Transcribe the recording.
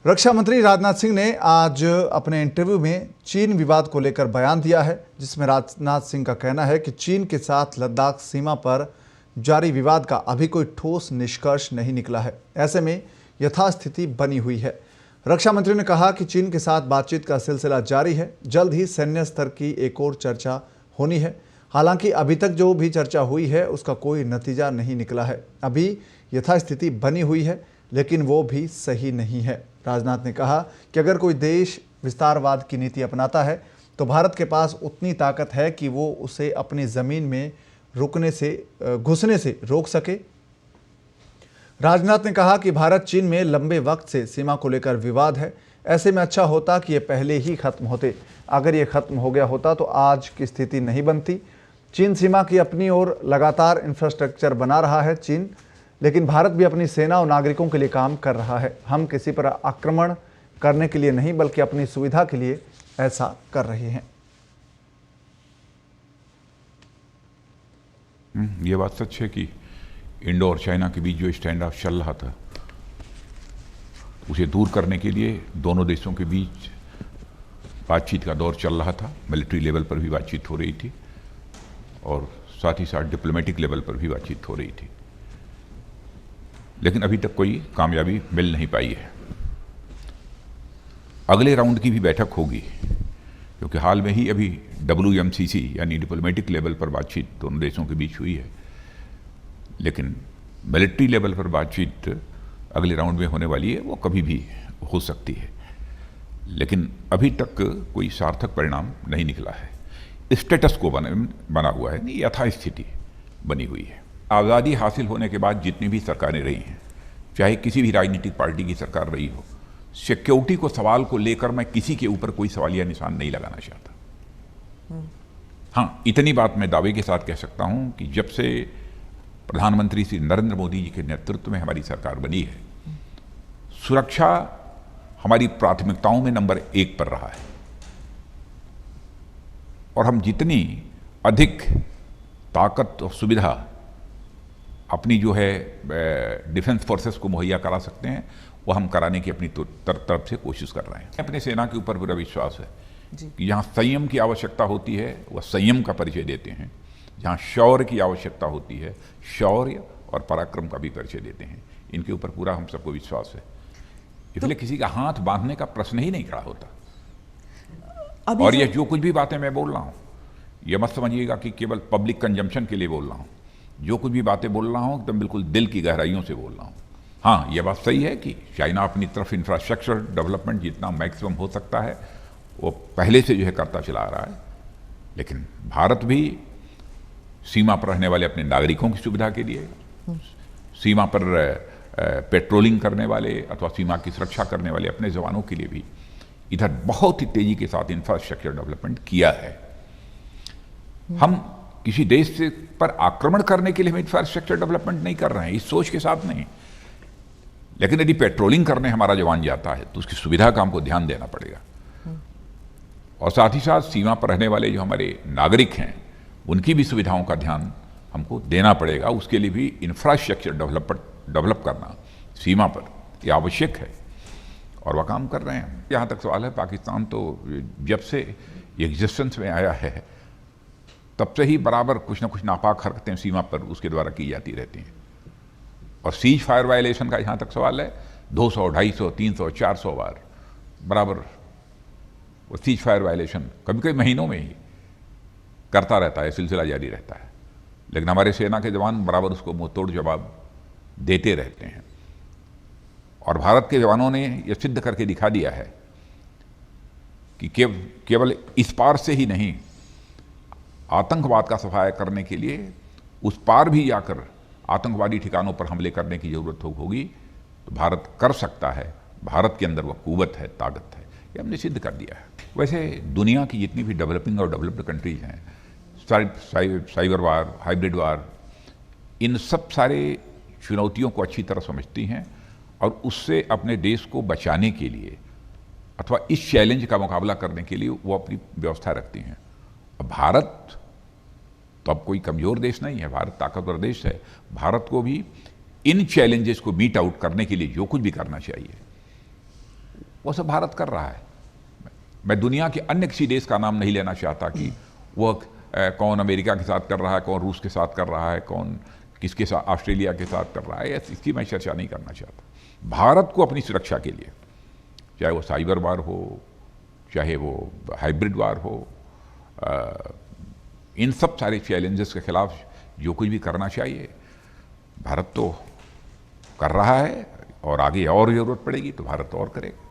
रक्षा मंत्री राजनाथ सिंह ने आज अपने इंटरव्यू में चीन विवाद को लेकर बयान दिया है, जिसमें राजनाथ सिंह का कहना है कि चीन के साथ लद्दाख सीमा पर जारी विवाद का अभी कोई ठोस निष्कर्ष नहीं निकला है। ऐसे में यथास्थिति बनी हुई है। रक्षा मंत्री ने कहा कि चीन के साथ बातचीत का सिलसिला जारी है, जल्द ही सैन्य स्तर की एक और चर्चा होनी है। हालांकि अभी तक जो भी चर्चा हुई है उसका कोई नतीजा नहीं निकला है। अभी यथास्थिति बनी हुई है, लेकिन वो भी सही नहीं है। राजनाथ ने कहा कि अगर कोई देश विस्तारवाद की नीति अपनाता है तो भारत के पास उतनी ताकत है कि वो उसे अपनी ज़मीन में घुसने से रोक सके। राजनाथ ने कहा कि भारत चीन में लंबे वक्त से सीमा को लेकर विवाद है। ऐसे में अच्छा होता कि ये पहले ही खत्म होते। अगर ये खत्म हो गया होता तो आज की स्थिति नहीं बनती। चीन सीमा की अपनी ओर लगातार इंफ्रास्ट्रक्चर बना रहा है चीन, लेकिन भारत भी अपनी सेना और नागरिकों के लिए काम कर रहा है। हम किसी पर आक्रमण करने के लिए नहीं, बल्कि अपनी सुविधा के लिए ऐसा कर रहे हैं। ये बात सच है कि इंडो और चाइना के बीच जो स्टैंड ऑफ चल रहा था, उसे दूर करने के लिए दोनों देशों के बीच बातचीत का दौर चल रहा था। मिलिट्री लेवल पर भी बातचीत हो रही थी और साथ ही साथ डिप्लोमेटिक लेवल पर भी बातचीत हो रही थी, लेकिन अभी तक कोई कामयाबी मिल नहीं पाई है। अगले राउंड की भी बैठक होगी, क्योंकि हाल में ही अभी WMCC यानी डिप्लोमेटिक लेवल पर बातचीत दोनों देशों के बीच हुई है, लेकिन मिलिट्री लेवल पर बातचीत अगले राउंड में होने वाली है। वो कभी भी हो सकती है, लेकिन अभी तक कोई सार्थक परिणाम नहीं निकला है। स्टेटस को बना हुआ है, नहीं, यथास्थिति बनी हुई है। आज़ादी हासिल होने के बाद जितनी भी सरकारें रही हैं, चाहे किसी भी राजनीतिक पार्टी की सरकार रही हो, सिक्योरिटी को सवाल को लेकर मैं किसी के ऊपर कोई सवालिया निशान नहीं लगाना चाहता। हाँ, इतनी बात मैं दावे के साथ कह सकता हूं कि जब से प्रधानमंत्री श्री नरेंद्र मोदी जी के नेतृत्व में हमारी सरकार बनी है, सुरक्षा हमारी प्राथमिकताओं में नंबर 1 पर रहा है। और हम जितनी अधिक ताकत और सुविधा अपनी जो है डिफेंस फोर्सेस को मुहैया करा सकते हैं, वो हम कराने की अपनी तरफ से कोशिश कर रहे हैं। अपने सेना के ऊपर पूरा विश्वास है कि जहाँ संयम की आवश्यकता होती है वह संयम का परिचय देते हैं, जहाँ शौर्य की आवश्यकता होती है शौर्य और पराक्रम का भी परिचय देते हैं। इनके ऊपर पूरा हम सबको विश्वास है, इसलिए किसी का हाथ बांधने का प्रश्न ही नहीं खड़ा होता। और ये जो कुछ भी बातें मैं बोल रहा हूँ, ये मत समझिएगा कि केवल पब्लिक कंजम्पशन के लिए बोल रहा हूँ। जो कुछ भी बातें बोल रहा हूँ एकदम बिल्कुल दिल की गहराइयों से बोल रहा हूँ। हाँ, यह बात सही है कि चाइना अपनी तरफ इंफ्रास्ट्रक्चर डेवलपमेंट जितना मैक्सिमम हो सकता है वो पहले से जो है करता चला आ रहा है, लेकिन भारत भी सीमा पर रहने वाले अपने नागरिकों की सुविधा के लिए, सीमा पर पेट्रोलिंग करने वाले अथवा सीमा की सुरक्षा करने वाले अपने जवानों के लिए भी इधर बहुत ही तेजी के साथ इंफ्रास्ट्रक्चर डेवलपमेंट किया है। हम किसी देश से पर आक्रमण करने के लिए हम इंफ्रास्ट्रक्चर डेवलपमेंट नहीं कर रहे हैं, इस सोच के साथ नहीं। लेकिन यदि पेट्रोलिंग करने हमारा जवान जाता है तो उसकी सुविधा का हमको ध्यान देना पड़ेगा, और साथ ही साथ सीमा पर रहने वाले जो हमारे नागरिक हैं उनकी भी सुविधाओं का ध्यान हमको देना पड़ेगा। उसके लिए भी इंफ्रास्ट्रक्चर डेवलप करना सीमा पर यह आवश्यक है, और वह काम कर रहे हैं। यहाँ तक सवाल है, पाकिस्तान तो जब से एग्जिस्टेंस में आया है तब से ही बराबर कुछ ना कुछ नापाक हरकतें सीमा पर उसके द्वारा की जाती रहती हैं। और सीज फायर वायलेशन का जहाँ तक सवाल है, 200, 250, 300, 400 बार बराबर वो सीज फायर वायलेशन कभी कभी महीनों में ही करता रहता है, सिलसिला जारी रहता है। लेकिन हमारे सेना के जवान बराबर उसको मुंहतोड़ जवाब देते रहते हैं। और भारत के जवानों ने यह सिद्ध करके दिखा दिया है कि केवल इस पार से ही नहीं, आतंकवाद का सफाया करने के लिए उस पार भी जाकर आतंकवादी ठिकानों पर हमले करने की जरूरत होगी तो भारत कर सकता है। भारत के अंदर वह कुव्वत है, ताकत है, ये हमने सिद्ध कर दिया है। वैसे दुनिया की जितनी भी डेवलपिंग और डेवलप्ड कंट्रीज हैं, साइबर वार, हाइब्रिड वार, इन सब सारे चुनौतियों को अच्छी तरह समझती हैं और उससे अपने देश को बचाने के लिए अथवा इस चैलेंज का मुकाबला करने के लिए वो अपनी व्यवस्था रखती हैं। अब भारत तो अब कोई कमजोर देश नहीं है, भारत ताकतवर देश है। भारत को भी इन चैलेंजेस को मीट आउट करने के लिए जो कुछ भी करना चाहिए वो सब भारत कर रहा है। मैं दुनिया के अन्य किसी देश का नाम नहीं लेना चाहता कि वह कौन अमेरिका के साथ कर रहा है, कौन रूस के साथ कर रहा है, कौन किसके साथ, ऑस्ट्रेलिया के साथ कर रहा है, इसकी मैं चर्चा नहीं करना चाहता। भारत को अपनी सुरक्षा के लिए, चाहे वो साइबर वार हो, चाहे वो हाइब्रिड वार हो, इन सब सारे चैलेंजेस के खिलाफ जो कुछ भी करना चाहिए भारत तो कर रहा है, और आगे और ज़रूरत पड़ेगी तो भारत और करेगा।